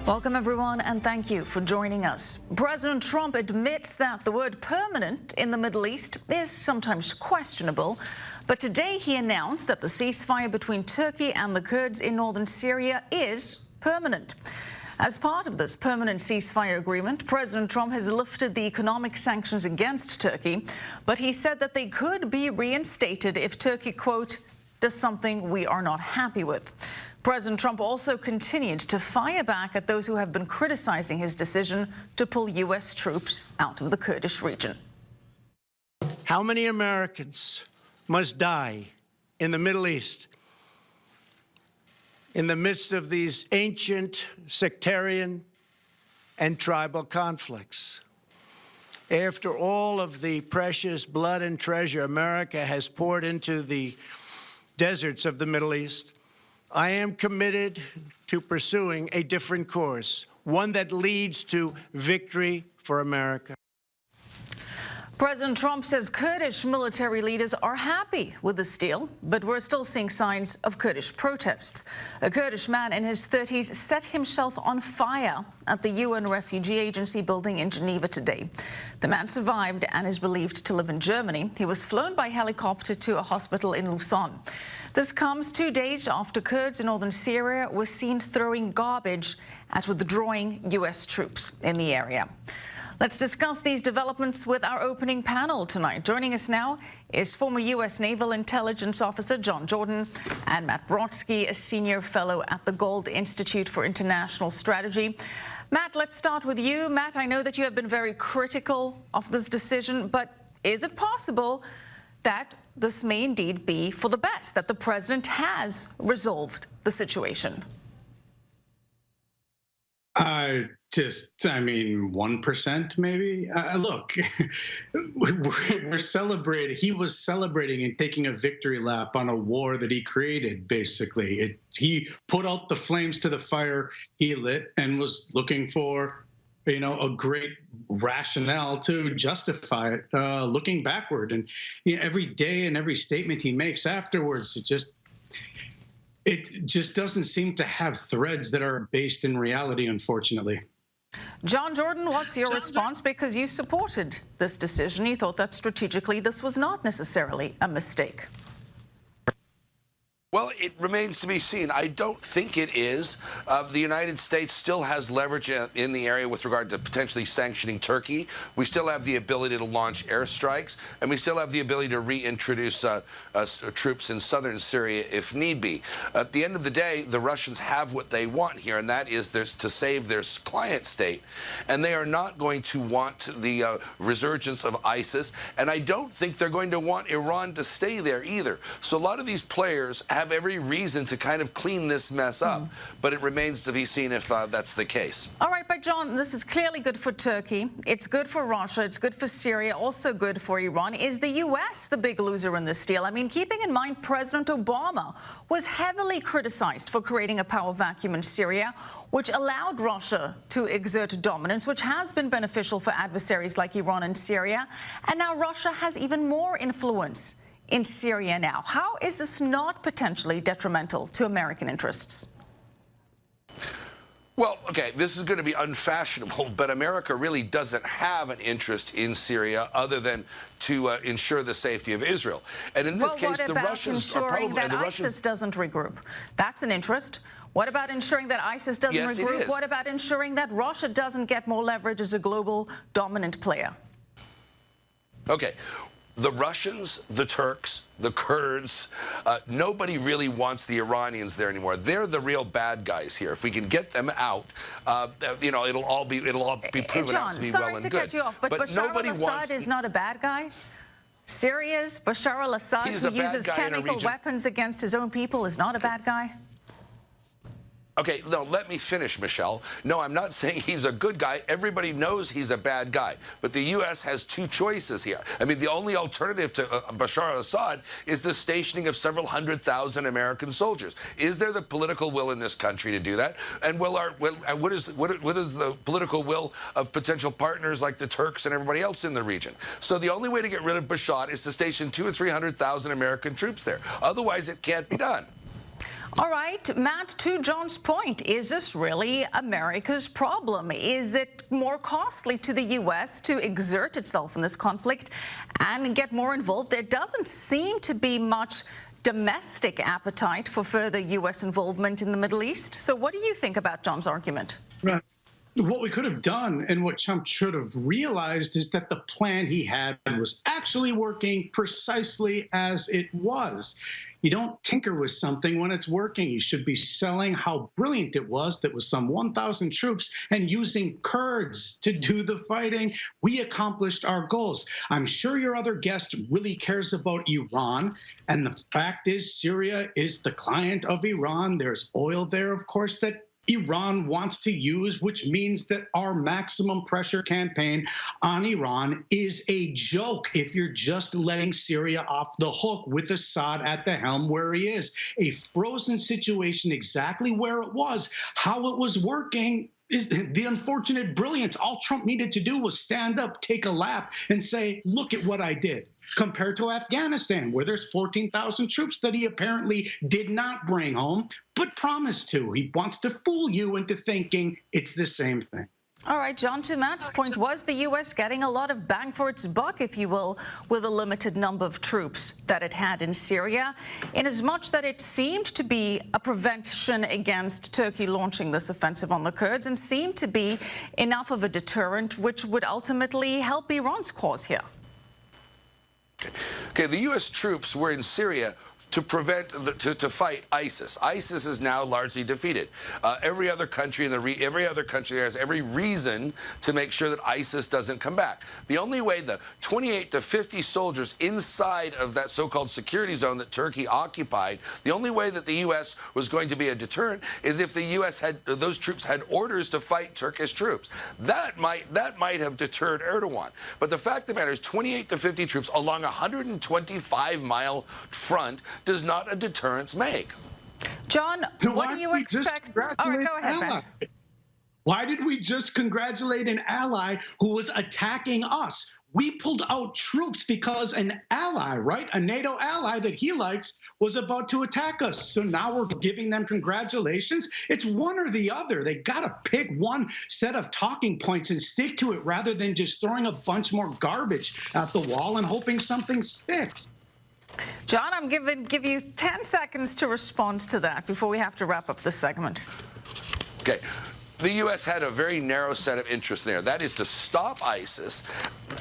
Welcome, everyone, and thank you for joining us. President Trump admits that the word permanent in the Middle East is sometimes questionable, but today he announced that the ceasefire between Turkey and the Kurds in northern Syria is permanent. As part of this permanent ceasefire agreement, President Trump has lifted the economic sanctions against Turkey, but he said that they could be reinstated if Turkey, quote, does something we are not happy with. President Trump also continued to fire back at those who have been criticizing his decision to pull U.S. troops out of the Kurdish region. How many Americans must die in the Middle East in the midst of these ancient sectarian and tribal conflicts? After all of the precious blood and treasure America has poured into the deserts of the Middle East, I am committed to pursuing a different course, one that leads to victory for America. President Trump says Kurdish military leaders are happy with this deal, but we're still seeing signs of Kurdish protests. A Kurdish man in his 30s set himself on fire at the UN Refugee Agency building in Geneva today. The man survived and is believed to live in Germany. He was flown by helicopter to a hospital in Lausanne. This comes 2 days after Kurds in northern Syria were seen throwing garbage at withdrawing U.S. troops in the area. Let's discuss these developments with our opening panel tonight. Joining us now is former U.S. Naval Intelligence Officer John Jordan and Matt Brodsky, a senior fellow at the Gold Institute for International Strategy. Matt, let's start with you. Matt, I know that you have been very critical of this decision, but is it possible that this may indeed be for the best, that the president has resolved the situation? I mean, 1% maybe. Look, we're celebrating. He was celebrating and taking a victory lap on a war that he created, basically. He put out the flames to the fire he lit and was looking for, you know, a great rationale to justify it, looking backward. And you know, every day and every statement he makes afterwards, it just doesn't seem to have threads that are based in reality, unfortunately. John Jordan, what's your response? Because you supported this decision. You thought that strategically this was not necessarily a mistake. Well, it remains to be seen. I don't think it is. The United States still has leverage in the area with regard to potentially sanctioning Turkey. We still have the ability to launch airstrikes, and we still have the ability to reintroduce troops in southern Syria if need be. At the end of the day, the Russians have what they want here, and that is to save their client state. And they are not going to want the resurgence of ISIS, and I don't think they're going to want Iran to stay there either. So a lot of these players have every reason to kind of clean this mess up, but it remains to be seen if that's the case. All right, but John, this is clearly good for Turkey. It's good for Russia. It's good for Syria, also good for Iran. Is the U.S. the big loser in this deal? I mean, keeping in mind President Obama was heavily criticized for creating a power vacuum in Syria, which allowed Russia to exert dominance, which has been beneficial for adversaries like Iran and Syria. And now Russia has even more influence in Syria now. How is this not potentially detrimental to American interests? Well, okay, this is going to be unfashionable, but America really doesn't have an interest in Syria other than to ensure the safety of Israel. And in this case, the Russians are probably... that ISIS doesn't regroup? That's an interest. What about ensuring that ISIS doesn't regroup? What about ensuring that Russia doesn't get more leverage as a global dominant player? Okay. The Russians, the Turks, the Kurds, nobody really wants the Iranians there anymore. They're the real bad guys here. If we can get them out, you know, it'll all be proven out to be well and good. John, sorry to cut you off, but Bashar al-Assad is not a bad guy. Syria's Bashar al-Assad, who uses chemical weapons against his own people, is not a bad guy. Okay, no, let me finish, Michelle. No, I'm not saying he's a good guy. Everybody knows he's a bad guy. But the U.S. has two choices here. I mean, the only alternative to Bashar al-Assad is the stationing of several 100,000 American soldiers. Is there the political will in this country to do that? And what is the political will of potential partners like the Turks and everybody else in the region? So the only way to get rid of Bashar is to station 200,000 or 300,000 American troops there. Otherwise, it can't be done. All right, Matt, to John's point, is this really America's problem? Is it more costly to the U.S. to exert itself in this conflict and get more involved? There doesn't seem to be much domestic appetite for further U.S. involvement in the Middle East. So what do you think about John's argument? Right. What we could have done and what Trump should have realized is that the plan he had was actually working precisely as it was. You don't tinker with something when it's working. You should be selling how brilliant it was that with some 1,000 troops and using Kurds to do the fighting, we accomplished our goals. I'm sure your other guest really cares about Iran. And the fact is, Syria is the client of Iran. There's oil there, of course, that Iran wants to use, which means that our maximum pressure campaign on Iran is a joke if you're just letting Syria off the hook with Assad at the helm where he is. A frozen situation exactly where it was, how it was working is the unfortunate brilliance. All Trump needed to do was stand up, take a lap, and say, look at what I did. Compared to Afghanistan, where there's 14,000 troops that he apparently did not bring home, but promised to. He wants to fool you into thinking it's the same thing. All right, John, to Matt's point, was the U.S. getting a lot of bang for its buck, if you will, with a limited number of troops that it had in Syria, inasmuch that it seemed to be a prevention against Turkey launching this offensive on the Kurds and seemed to be enough of a deterrent which would ultimately help Iran's cause here? Okay, the U.S. troops were in Syria to to fight ISIS. ISIS is now largely defeated. Every other country has every reason to make sure that ISIS doesn't come back. The only way the 28 to 50 soldiers inside of that so-called security zone that Turkey occupied, the only way that the U.S. was going to be a deterrent is if the U.S. those troops had orders to fight Turkish troops. That might have deterred Erdogan. But the fact of the matter is 28 to 50 troops along a 125-mile front does not a deterrence make. John, what do you expect? All right, go ahead, Ben. Why did we just congratulate an ally who was attacking us? We pulled out troops because an ally, right, a NATO ally that he likes, was about to attack us. So now we're giving them congratulations. It's one or the other. They got to pick one set of talking points and stick to it rather than just throwing a bunch more garbage at the wall and hoping something sticks. John, I'm give you 10 seconds to respond to that before we have to wrap up this segment. Okay. The U.S. had a very narrow set of interests there. That is to stop ISIS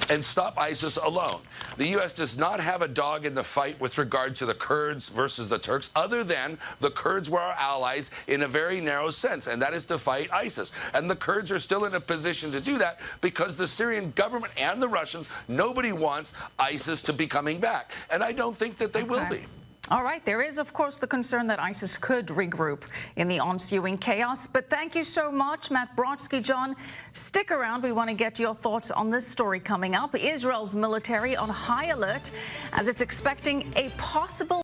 and stop ISIS alone. The U.S. does not have a dog in the fight with regard to the Kurds versus the Turks, other than the Kurds were our allies in a very narrow sense, and that is to fight ISIS. And the Kurds are still in a position to do that because the Syrian government and the Russians, nobody wants ISIS to be coming back. And I don't think that they will be. All right. There is, of course, the concern that ISIS could regroup in the ensuing chaos. But thank you so much, Matt Brodsky. John, stick around. We want to get your thoughts on this story coming up. Israel's military on high alert as it's expecting a possible